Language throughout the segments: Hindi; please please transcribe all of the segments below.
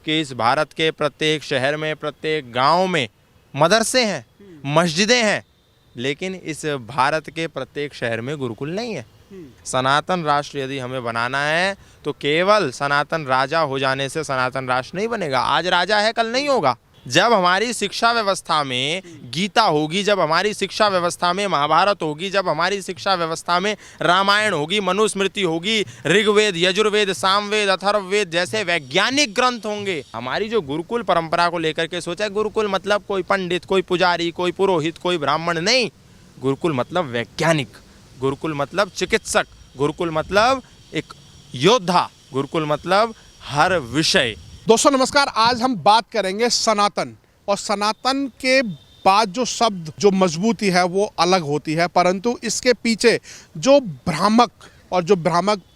कि इस भारत के प्रत्येक शहर में, प्रत्येक गांव में मदरसे हैं, मस्जिदें हैं, लेकिन इस भारत के प्रत्येक शहर में गुरुकुल नहीं है। सनातन राष्ट्र यदि हमें बनाना है तो केवल सनातन राजा हो जाने से सनातन राष्ट्र नहीं बनेगा। आज राजा है, कल नहीं होगा। जब हमारी शिक्षा व्यवस्था में गीता होगी, जब हमारी शिक्षा व्यवस्था में महाभारत होगी, जब हमारी शिक्षा व्यवस्था में रामायण होगी, मनुस्मृति होगी, ऋग्वेद, यजुर्वेद, सामवेद, अथर्ववेद जैसे वैज्ञानिक ग्रंथ होंगे। हमारी जो गुरुकुल परंपरा को लेकर के सोचा, गुरुकुल मतलब कोई पंडित, कोई पुजारी, कोई पुरोहित, कोई ब्राह्मण नहीं। गुरुकुल मतलब वैज्ञानिक, गुरुकुल मतलब चिकित्सक, गुरुकुल मतलब एक योद्धा, गुरुकुल मतलब हर विषय। दोस्तों नमस्कार। आज हम बात करेंगे सनातन, और सनातन के बाद जो शब्द जो मजबूती है वो अलग होती है, परंतु इसके पीछे जो भ्रामक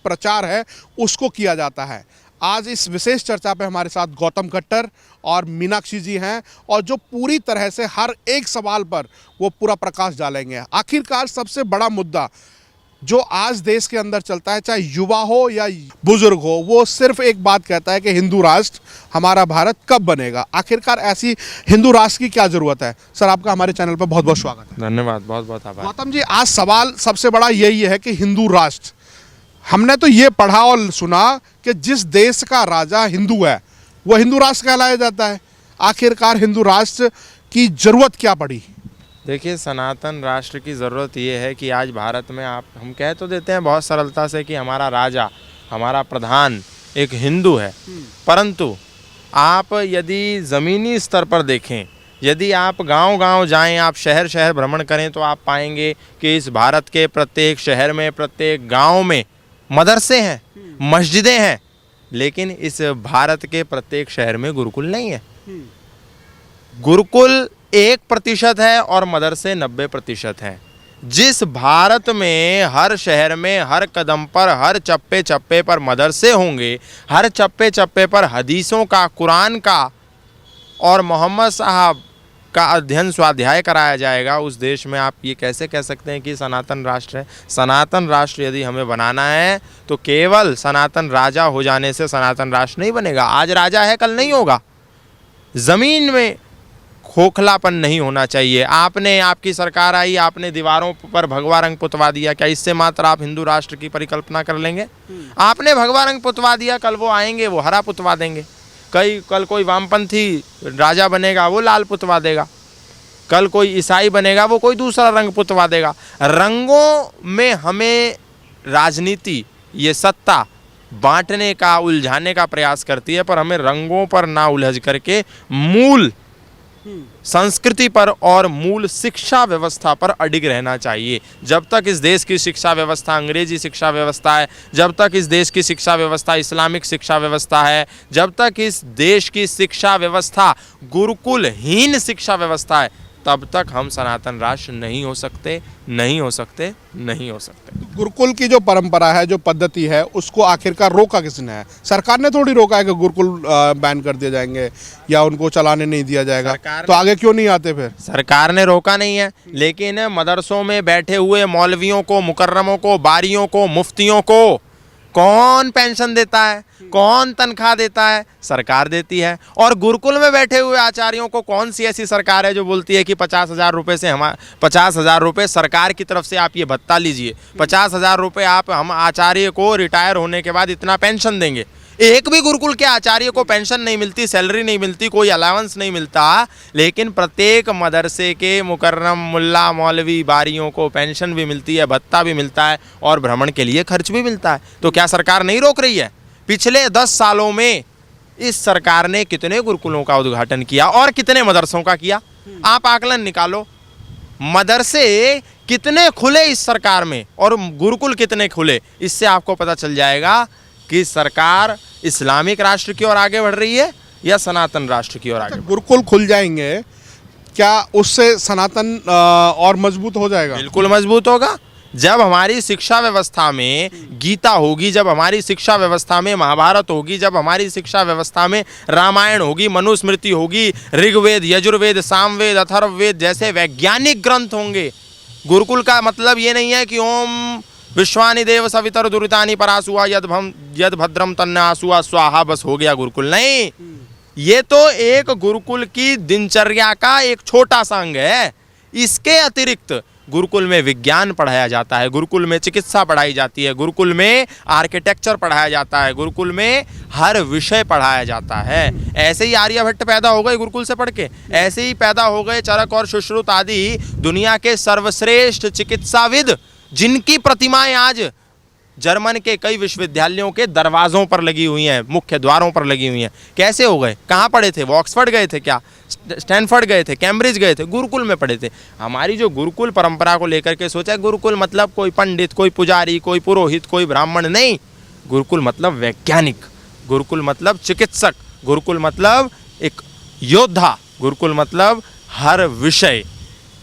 प्रचार है उसको किया जाता है। आज इस विशेष चर्चा पे हमारे साथ गौतम खट्टर और मीनाक्षी जी हैं, और जो पूरी तरह से हर एक सवाल पर वो पूरा प्रकाश डालेंगे। आखिरकार सबसे बड़ा मुद्दा जो आज देश के अंदर चलता है, चाहे युवा हो या बुजुर्ग हो, वो सिर्फ एक बात कहता है कि हिंदू राष्ट्र हमारा भारत कब बनेगा। आखिरकार ऐसी हिंदू राष्ट्र की क्या जरूरत है? सर, आपका हमारे चैनल पर बहुत बहुत स्वागत है। धन्यवाद, बहुत बहुत आभार। गौतम जी, आज सवाल सबसे बड़ा यही है कि हिंदू राष्ट्र, हमने तो ये पढ़ा और सुना कि जिस देश का राजा हिंदू है वो हिंदू राष्ट्र कहलाया जाता है। आखिरकार हिंदू राष्ट्र की जरूरत क्या पड़ी? देखिए, सनातन राष्ट्र की ज़रूरत ये है कि आज भारत में हम कह तो देते हैं बहुत सरलता से कि हमारा राजा, हमारा प्रधान एक हिंदू है, परंतु आप यदि ज़मीनी स्तर पर देखें, यदि आप गांव-गांव जाएं, आप शहर शहर भ्रमण करें, तो आप पाएंगे कि इस भारत के प्रत्येक शहर में, प्रत्येक गांव में मदरसे हैं, मस्जिदें हैं, लेकिन इस भारत के प्रत्येक शहर में गुरुकुल नहीं है। गुरुकुल 1% है और मदरसे 90% हैं। जिस भारत में हर शहर में, हर कदम पर, हर चप्पे चप्पे पर मदरसे होंगे, हर चप्पे चप्पे पर हदीसों का, कुरान का और मोहम्मद साहब का अध्ययन स्वाध्याय कराया जाएगा, उस देश में आप ये कैसे कह सकते हैं कि सनातन राष्ट्र है? सनातन राष्ट्र यदि हमें बनाना है तो केवल सनातन राजा हो जाने से सनातन राष्ट्र नहीं बनेगा। आज राजा है, कल नहीं होगा। ज़मीन में खोखलापन नहीं होना चाहिए। आपकी सरकार आई, आपने दीवारों पर भगवा रंग पुतवा दिया, क्या इससे मात्र आप हिंदू राष्ट्र की परिकल्पना कर लेंगे? आपने भगवा रंग पुतवा दिया, कल वो आएंगे वो हरा पुतवा देंगे। कल कोई वामपंथी राजा बनेगा, वो लाल पुतवा देगा। कल कोई ईसाई बनेगा, वो कोई दूसरा रंग पुतवा देगा। रंगों में हमें राजनीति, ये सत्ता बांटने का, उलझाने का प्रयास करती है, पर हमें रंगों पर ना उलझ करके मूल संस्कृति पर और मूल शिक्षा व्यवस्था पर अडिग रहना चाहिए। जब तक इस देश की शिक्षा व्यवस्था अंग्रेजी शिक्षा व्यवस्था है, जब तक इस देश की शिक्षा व्यवस्था इस्लामिक शिक्षा व्यवस्था है, जब तक इस देश की शिक्षा व्यवस्था गुरुकुलहीन शिक्षा व्यवस्था है, तब तक हम सनातन राष्ट्र नहीं हो सकते, नहीं हो सकते, नहीं हो सकते। गुरुकुल की जो परंपरा है, जो पद्धति है, उसको आखिरकार रोका किसने है? सरकार ने थोड़ी रोका है कि गुरुकुल बैन कर दिए जाएंगे या उनको चलाने नहीं दिया जाएगा, तो आगे क्यों नहीं आते फिर? सरकार ने रोका नहीं है, लेकिन मदरसों में बैठे हुए मौलवियों को, मुकर्रमों को, बारियों को, मुफ्तियों को कौन पेंशन देता है, कौन तनख्वाह देता है? सरकार देती है। और गुरुकुल में बैठे हुए आचार्यों को कौन सी ऐसी सरकार है जो बोलती है कि 50,000 रुपये से 50,000 रुपये सरकार की तरफ से आप ये भत्ता लीजिए, 50,000 रुपये हम आचार्य को रिटायर होने के बाद इतना पेंशन देंगे। एक भी गुरुकुल के आचार्य को पेंशन नहीं मिलती, सैलरी नहीं मिलती, कोई अलाउंस नहीं मिलता, लेकिन प्रत्येक मदरसे के मुकर्रम मुल्ला मौलवी बारियों को पेंशन भी मिलती है, भत्ता भी मिलता है और भ्रमण के लिए खर्च भी मिलता है। तो क्या सरकार नहीं रोक रही है? पिछले 10 सालों में इस सरकार ने कितने गुरुकुलों का उद्घाटन किया और कितने मदरसों का किया? आप आकलन निकालो। मदरसे कितने खुले इस सरकार में और गुरुकुल कितने खुले, इससे आपको पता चल जाएगा कि सरकार इस्लामिक राष्ट्र की ओर आगे बढ़ रही है या सनातन राष्ट्र की ओर आगे। गुरुकुल खुल जाएंगे, क्या उससे सनातन और मजबूत हो जाएगा? बिल्कुल मजबूत होगा। जब हमारी शिक्षा व्यवस्था में गीता होगी, जब हमारी शिक्षा व्यवस्था में महाभारत होगी, जब हमारी शिक्षा व्यवस्था में रामायण होगी, मनुस्मृति होगी, ऋग्वेद, यजुर्वेद, सामवेद, अथर्ववेद जैसे वैज्ञानिक ग्रंथ होंगे। गुरुकुल का मतलब ये नहीं है कि ओम विश्वानि देव सवितर दुरितानि परासुआ यद भद्रम तन्नासुआ स्वाहा, बस हो गया गुरुकुल। नहीं, ये तो एक गुरुकुल की दिनचर्या का एक छोटा सा अंग है। इसके अतिरिक्त गुरुकुल में विज्ञान पढ़ाया जाता है, गुरुकुल में चिकित्सा पढ़ाई जाती है, गुरुकुल में आर्किटेक्चर पढ़ाया जाता है, गुरुकुल में हर विषय पढ़ाया जाता है। ऐसे ही आर्यभट्ट पैदा हो गए गुरुकुल से पढ़ के, ऐसे ही पैदा हो गए चरक और सुश्रुत आदि दुनिया के सर्वश्रेष्ठ चिकित्साविद, जिनकी प्रतिमाएं आज जर्मन के कई विश्वविद्यालयों के दरवाजों पर लगी हुई हैं, मुख्य द्वारों पर लगी हुई हैं। कैसे हो गए? कहाँ पढ़े थे वो? ऑक्सफर्ड गए थे क्या? स्टैनफोर्ड गए थे? कैम्ब्रिज गए थे? गुरुकुल में पढ़े थे। हमारी जो गुरुकुल परंपरा को लेकर के सोचा, गुरुकुल मतलब कोई पंडित, कोई पुजारी, कोई पुरोहित, कोई ब्राह्मण नहीं। गुरुकुल मतलब वैज्ञानिक, गुरुकुल मतलब चिकित्सक, गुरुकुल मतलब एक योद्धा, गुरुकुल मतलब हर विषय।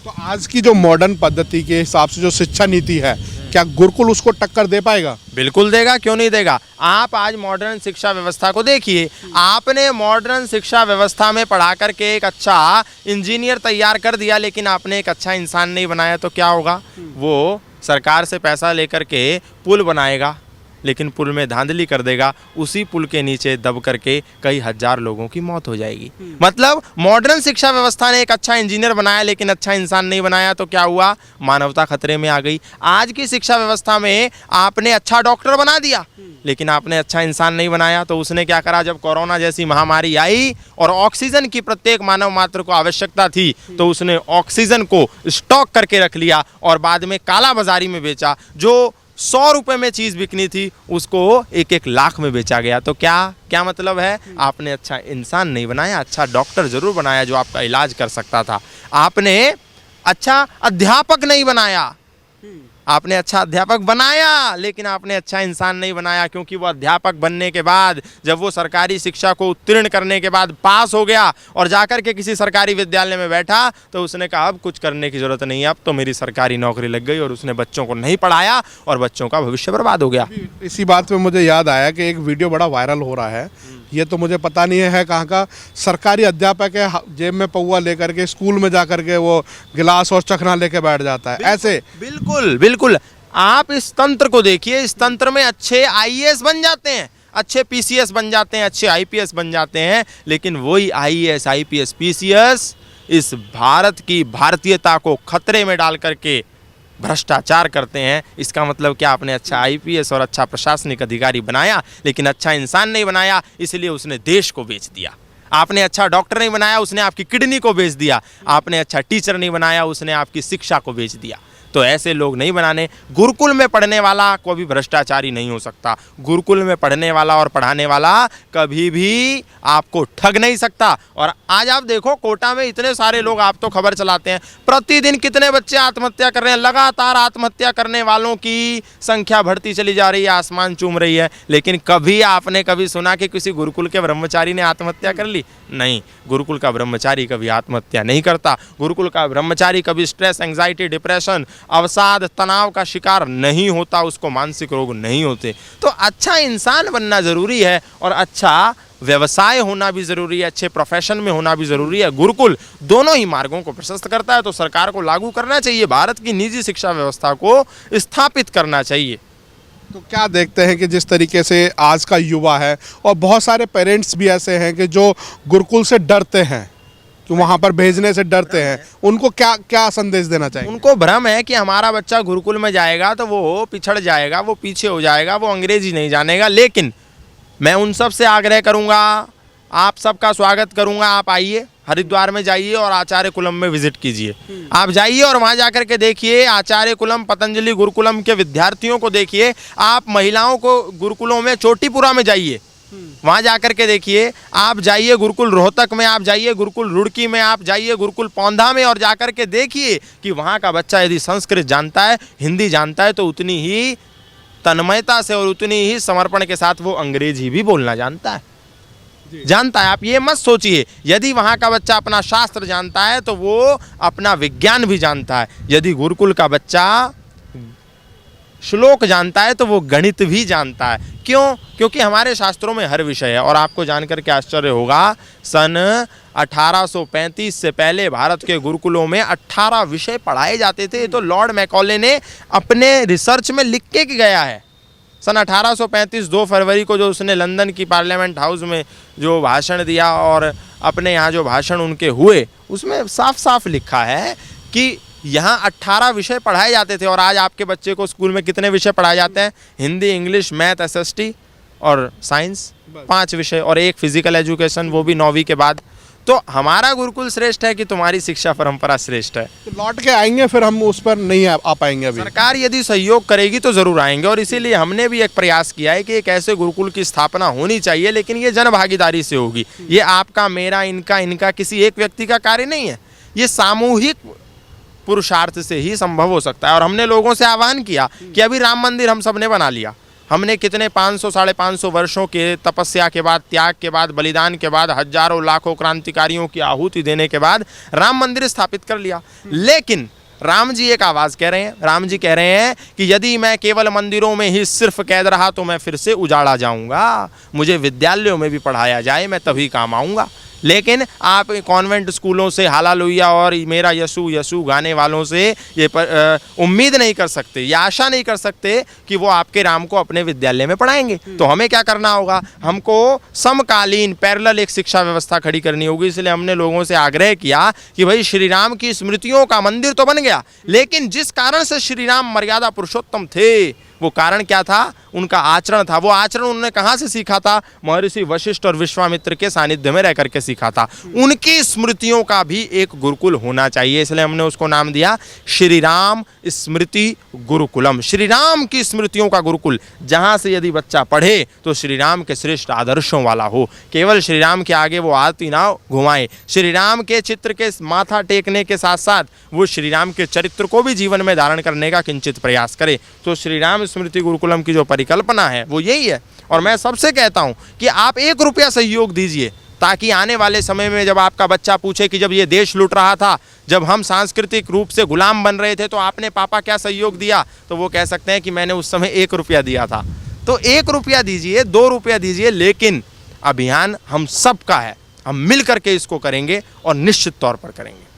तो आज की जो मॉडर्न पद्धति के हिसाब से जो शिक्षा नीति है, क्या गुरुकुल उसको टक्कर दे पाएगा? बिल्कुल देगा, क्यों नहीं देगा। आप आज मॉडर्न शिक्षा व्यवस्था को देखिए। आपने मॉडर्न शिक्षा व्यवस्था में पढ़ा करके एक अच्छा इंजीनियर तैयार कर दिया, लेकिन आपने एक अच्छा इंसान नहीं बनाया, तो क्या होगा? वो सरकार से पैसा लेकर के पुल बनाएगा, लेकिन पुल में धांधली कर देगा, उसी पुल के नीचे दब करके कई हजार लोगों की मौत हो जाएगी। मतलब मॉडर्न शिक्षा व्यवस्था ने एक अच्छा इंजीनियर बनाया, लेकिन अच्छा इंसान नहीं बनाया, तो क्या हुआ? मानवता खतरे में आ गई। आज की शिक्षा व्यवस्था में आपने अच्छा डॉक्टर बना दिया, लेकिन आपने अच्छा इंसान नहीं बनाया, तो उसने क्या करा? जब कोरोना जैसी महामारी आई और ऑक्सीजन की प्रत्येक मानव मात्र को आवश्यकता थी, तो उसने ऑक्सीजन को स्टॉक करके रख लिया और बाद में काला बाजारी में बेचा। जो 100 रुपए में चीज बिकनी थी, उसको 1-1 लाख में बेचा गया। तो क्या मतलब है? आपने अच्छा इंसान नहीं बनाया, अच्छा डॉक्टर जरूर बनाया जो आपका इलाज कर सकता था। आपने अच्छा अध्यापक नहीं बनाया, आपने अच्छा अध्यापक बनाया, लेकिन आपने अच्छा इंसान नहीं बनाया, क्योंकि वो अध्यापक बनने के बाद जब वो सरकारी शिक्षा को उत्तीर्ण करने के बाद पास हो गया और जाकर के किसी सरकारी विद्यालय में बैठा, तो उसने कहा अब कुछ करने की जरूरत नहीं है, अब तो मेरी सरकारी नौकरी लग गई, और उसने बच्चों को नहीं पढ़ाया और बच्चों का भविष्य बर्बाद हो गया। इसी बात में मुझे याद आया कि एक वीडियो बड़ा वायरल हो रहा है, ये तो मुझे पता नहीं है कहाँ का। सरकारी अध्यापक है, जेब में पौवा लेकर के स्कूल में जाकर के वो गिलास और चखना लेके बैठ जाता है। ऐसे बिल्कुल बिल्कुल। आप इस तंत्र को देखिए, इस तंत्र में अच्छे आईएएस बन जाते हैं, अच्छे पीसीएस बन जाते हैं, अच्छे आईपीएस बन जाते हैं, लेकिन वही आईएएस, आईपीएस, पीसीएस इस भारत की भारतीयता को खतरे में डाल करके भ्रष्टाचार करते हैं। इसका मतलब क्या? आपने अच्छा आईपीएस और अच्छा प्रशासनिक अधिकारी बनाया, लेकिन अच्छा इंसान नहीं बनाया, इसलिए उसने देश को बेच दिया। आपने अच्छा डॉक्टर नहीं बनाया, उसने आपकी किडनी को बेच दिया। आपने अच्छा टीचर नहीं बनाया, उसने आपकी शिक्षा को बेच दिया। तो ऐसे लोग नहीं बनाने। गुरुकुल में पढ़ने वाला कभी भ्रष्टाचारी नहीं हो सकता। गुरुकुल में पढ़ने वाला और पढ़ाने वाला कभी भी आपको ठग नहीं सकता। और आज आप देखो, कोटा में इतने सारे लोग, आप तो खबर चलाते हैं, प्रतिदिन कितने बच्चे आत्महत्या कर रहे हैं। लगातार आत्महत्या करने वालों की संख्या बढ़ती चली जा रही है, आसमान चूम रही है। लेकिन कभी आपने कभी सुना कि किसी गुरुकुल के ब्रह्मचारी ने आत्महत्या कर ली? नहीं, गुरुकुल का ब्रह्मचारी कभी आत्महत्या नहीं करता। गुरुकुल का ब्रह्मचारी कभी स्ट्रेस, एंजाइटी, डिप्रेशन, अवसाद, तनाव का शिकार नहीं होता, उसको मानसिक रोग नहीं होते। तो अच्छा इंसान बनना जरूरी है और अच्छा व्यवसाय होना भी जरूरी है, अच्छे प्रोफेशन में होना भी जरूरी है। गुरुकुल दोनों ही मार्गों को प्रशस्त करता है, तो सरकार को लागू करना चाहिए। भारत की निजी शिक्षा व्यवस्था को स्थापित करना चाहिए। तो क्या देखते हैं कि जिस तरीके से आज का युवा है, और बहुत सारे पेरेंट्स भी ऐसे हैं कि जो गुरुकुल से डरते हैं, कि वहाँ पर भेजने से डरते हैं, उनको क्या क्या संदेश देना चाहिए? उनको भ्रम है कि हमारा बच्चा गुरुकुल में जाएगा तो वो पिछड़ जाएगा, वो पीछे हो जाएगा, वो अंग्रेजी नहीं जानेगा। लेकिन मैं उन सब से आग्रह करूँगा, आप सबका स्वागत करूँगा, आप आइए, हरिद्वार में जाइए और आचार्य कुलम में विजिट कीजिए। आप जाइए और वहाँ जाकर के देखिए आचार्य कुलम, पतंजलि गुरुकुलम के विद्यार्थियों को देखिए। आप महिलाओं को गुरुकुलों में, चोटीपुरा में जाइए, वहाँ जाकर के देखिए। आप जाइए गुरुकुल रोहतक में, आप जाइए गुरुकुल रुड़की में, आप जाइए गुरुकुल पौंधा में, और जाकर के देखिए कि वहाँ का बच्चा यदि संस्कृत जानता है, हिंदी जानता है, तो उतनी ही तन्मयता से और उतनी ही समर्पण के साथ वो अंग्रेजी भी बोलना जानता है। आप ये मत सोचिए, यदि वहाँ का बच्चा अपना शास्त्र जानता है तो वो अपना विज्ञान भी जानता है। यदि गुरुकुल का बच्चा श्लोक जानता है तो वो गणित भी जानता है। क्यों? क्योंकि हमारे शास्त्रों में हर विषय है। और आपको जानकर के आश्चर्य होगा, सन 1835 से पहले भारत के गुरुकुलों में 18 विषय पढ़ाए जाते थे। तो लॉर्ड मैकॉले ने अपने रिसर्च में लिख के गया है। सन 1835 2 फरवरी को जो उसने लंदन की पार्लियामेंट हाउस में जो भाषण दिया और अपने यहाँ जो भाषण उनके हुए, उसमें साफ साफ लिखा है कि यहाँ 18 विषय पढ़ाए जाते थे और आज आपके बच्चे को स्कूल में कितने विषय पढ़ाए जाते हैं? हिंदी, इंग्लिश, मैथ, एसएसटी और साइंस, 5 विषय, और एक फिजिकल एजुकेशन, वो भी 9वीं के बाद। तो हमारा गुरुकुल श्रेष्ठ है कि तुम्हारी शिक्षा परंपरा श्रेष्ठ है? तो लौट के आएंगे, फिर हम उस पर नहीं आ पाएंगे अभी। सरकार यदि सहयोग करेगी तो जरूर आएंगे, और इसीलिए हमने भी एक प्रयास किया है कि एक ऐसे गुरुकुल की स्थापना होनी चाहिए, लेकिन ये जन भागीदारी से होगी। ये आपका, मेरा, इनका किसी एक व्यक्ति का कार्य नहीं है, ये सामूहिक पुरुषार्थ से ही संभव हो सकता है। और हमने लोगों से आह्वान किया कि अभी राम मंदिर हम सबने बना लिया, हमने कितने 500 साढ़े 500 वर्षों के तपस्या के बाद, त्याग के बाद, बलिदान के बाद, हजारों लाखों क्रांतिकारियों की आहुति देने के बाद राम मंदिर स्थापित कर लिया। लेकिन राम जी एक आवाज़ कह रहे हैं, राम जी कह रहे हैं कि यदि मैं केवल मंदिरों में ही सिर्फ कैद रहा तो मैं फिर से उजाड़ा जाऊंगा, मुझे विद्यालयों में भी पढ़ाया जाए, मैं तभी काम आऊँगा। लेकिन आप कॉन्वेंट स्कूलों से, हालेलुया और मेरा यीशु यीशु गाने वालों से ये उम्मीद नहीं कर सकते, ये आशा नहीं कर सकते कि वो आपके राम को अपने विद्यालय में पढ़ाएंगे। तो हमें क्या करना होगा? हमको समकालीन पैरेलल एक शिक्षा व्यवस्था खड़ी करनी होगी। इसलिए हमने लोगों से आग्रह किया कि भाई श्री राम की स्मृतियों का मंदिर तो बन गया, लेकिन जिस कारण से श्री राम मर्यादा पुरुषोत्तम थे, वो कारण क्या था? उनका आचरण था। वो आचरण उन्होंने कहाँ से सीखा था? महर्षि वशिष्ठ और विश्वामित्र के सानिध्य में रह करके सीखा था। उनकी स्मृतियों का भी एक गुरुकुल होना चाहिए, इसलिए हमने उसको नाम दिया श्री राम स्मृति गुरुकुलम। श्री राम की स्मृतियों का गुरुकुल, जहाँ से यदि बच्चा पढ़े तो श्री राम के श्रेष्ठ आदर्शों वाला हो, केवल श्री राम के आगे वो आरती ना घुमाए, श्री राम के चित्र के माथा टेकने के साथ साथ वो श्री राम के चरित्र को भी जीवन में धारण करने का किंचित प्रयास करे। तो श्री राम स्मृति गुरुकुलम की जो परिकल्पना है वो यही है। और मैं सबसे कहता हूं कि आप 1 रुपया सहयोग दीजिए, ताकि आने वाले समय में जब आपका बच्चा पूछे कि जब ये देश लूट रहा था, जब हम सांस्कृतिक रूप से गुलाम बन रहे थे, तो आपने पापा क्या सहयोग दिया, तो वो कह सकते हैं कि मैंने उस समय 1 रुपया दिया था। तो 1 रुपया दीजिए, 2 रुपया दीजिए, लेकिन अभियान हम सबका है, हम मिल करके इसको करेंगे और निश्चित तौर पर करेंगे।